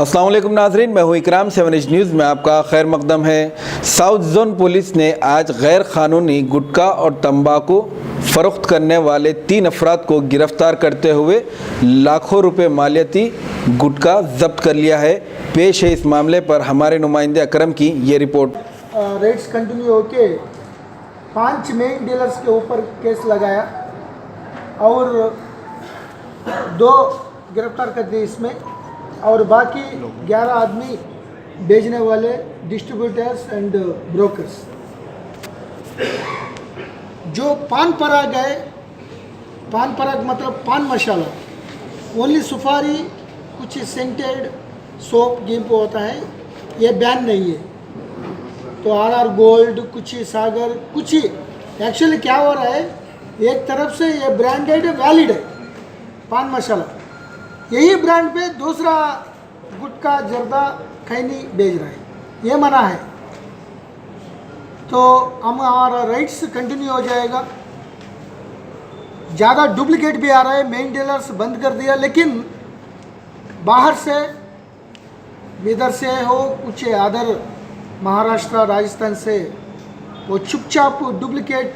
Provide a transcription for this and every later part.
अस्सलाम वालेकुम नाजरीन, मैं हूं इकराम। 7 एज न्यूज़ में आपका खैर मकदम है। साउथ जोन पुलिस ने आज गैर कानूनी गुटखा और तंबाकू फ़रोख्त करने वाले 3 अफराद को गिरफ्तार करते हुए लाखों रुपए मालियती गुटखा जब्त कर लिया है। पेश है इस मामले पर हमारे नुमाइंदे अकरम की ये रिपोर्ट। रेड्स कंटिन्यू होके 5 मेन डीलर्स के ऊपर केस लगाया और 2 गिरफ्तार कर दिए इसमें, और बाकी 11 आदमी बेचने वाले डिस्ट्रीब्यूटर्स एंड ब्रोकर्स। जो पान पराग है, पान पराग मतलब पान मसाला, ओनली सुपारी, कुछ सेंटेड सोप गिम्प होता है, ये बैन नहीं है। तो RR गोल्ड, कुछ सागर, कुछ एक्चुअली क्या हो रहा है, एक तरफ से ये ब्रांडेड है, वैलिड है पान मसाला, यही ब्रांड पे दूसरा गुटखा, जर्दा, खैनी बेच रहा है, ये मना है। तो हमारा राइट्स कंटिन्यू हो जाएगा। ज़्यादा डुप्लीकेट भी आ रहा है, मेन डीलर्स बंद कर दिया, लेकिन बाहर से, इधर से हो, कुछ अदर महाराष्ट्र, राजस्थान से वो चुपचाप डुप्लीकेट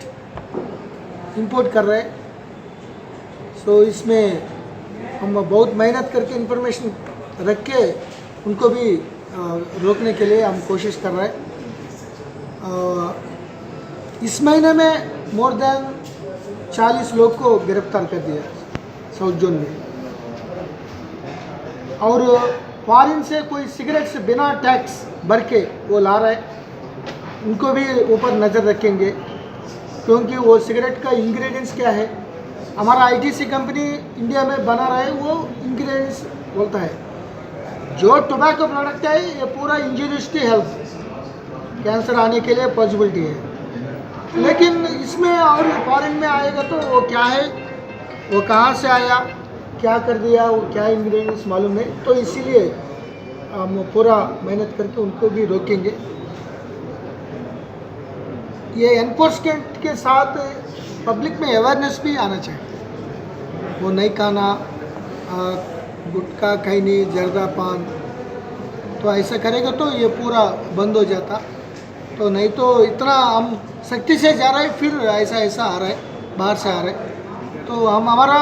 इंपोर्ट कर रहे हैं। सो इसमें हम बहुत मेहनत करके इंफॉर्मेशन रख के उनको भी रोकने के लिए हम कोशिश कर रहे हैं। इस महीने में मोर देन 40 लोग को गिरफ्तार कर दिया साउथ जोन में। और फॉरेन से कोई सिगरेट से बिना टैक्स भर के वो ला रहा है, उनको भी ऊपर नज़र रखेंगे, क्योंकि वो सिगरेट का इंग्रेडिएंट्स क्या है, हमारा ITC कंपनी इंडिया में बना रहा है, वो इंग्रेडिएंट्स बोलता है। जो टोबैको प्रोडक्ट है ये पूरा इंजूरियस टू हेल्थ, कैंसर आने के लिए पॉसिबिलिटी है। लेकिन इसमें और फॉरेन में आएगा तो वो क्या है, वो कहाँ से आया, क्या कर दिया, वो क्या इंग्रेडिएंट्स मालूम नहीं। तो इसीलिए हम पूरा मेहनत करके उनको भी रोकेंगे। ये एनफोर्समेंट के साथ पब्लिक में अवेयरनेस भी आना चाहिए। वो नहीं खाना गुटखा, खैनी, जर्दा, पान, तो ऐसा करेगा तो ये पूरा बंद हो जाता। तो नहीं तो इतना हम सख्ती से जा रहे हैं, फिर ऐसा आ रहा है, बाहर से आ रहा है। तो हम हमारा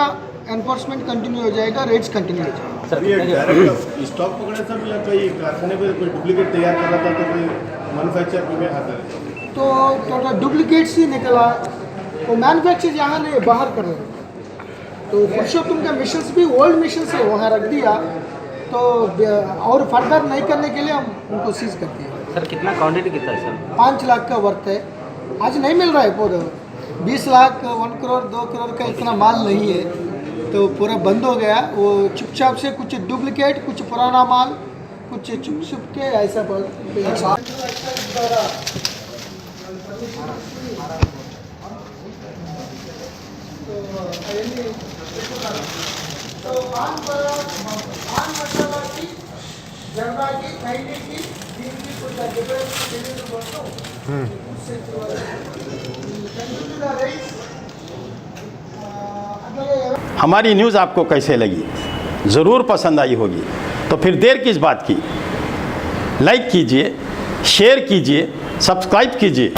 एनफोर्समेंट कंटिन्यू हो जाएगा, रेट्स कंटिन्यू हो जाएगा। स्टॉक पकड़ा सर, या कोई कारखाने पे कोई डुप्लीकेट तैयार कर रहा था, तो कोई मैन्युफैक्चर में आता है? तो टोटल डुप्लीकेट्स ही निकला। वो मैन्युफैक्चर यहाँ नहीं, बाहर कर रहे हैं। तो पुरुषोत्तम का मिशंस भी ओल्ड मिशन से वहाँ रख दिया, तो और फर्दर नहीं करने के लिए हम उनको सीज कर दिया। सर कितना क्वांटिटी कितना है सर? 5 लाख का वर्थ है। आज नहीं मिल रहा है पूरा 20 लाख, 1 करोड़, 2 करोड़ का इतना माल नहीं है, तो पूरा बंद हो गया। वो चुपचाप से कुछ डुप्लीकेट, कुछ पुराना माल, कुछ चुप चुप के ऐसा तो पान मसाला की, जर्दा की, खैनी की, जिनकी कुछ डिफरेंस हमारी न्यूज़ आपको कैसे लगी? ज़रूर पसंद आई होगी, तो फिर देर किस बात की? लाइक कीजिए, शेयर कीजिए, सब्सक्राइब कीजिए।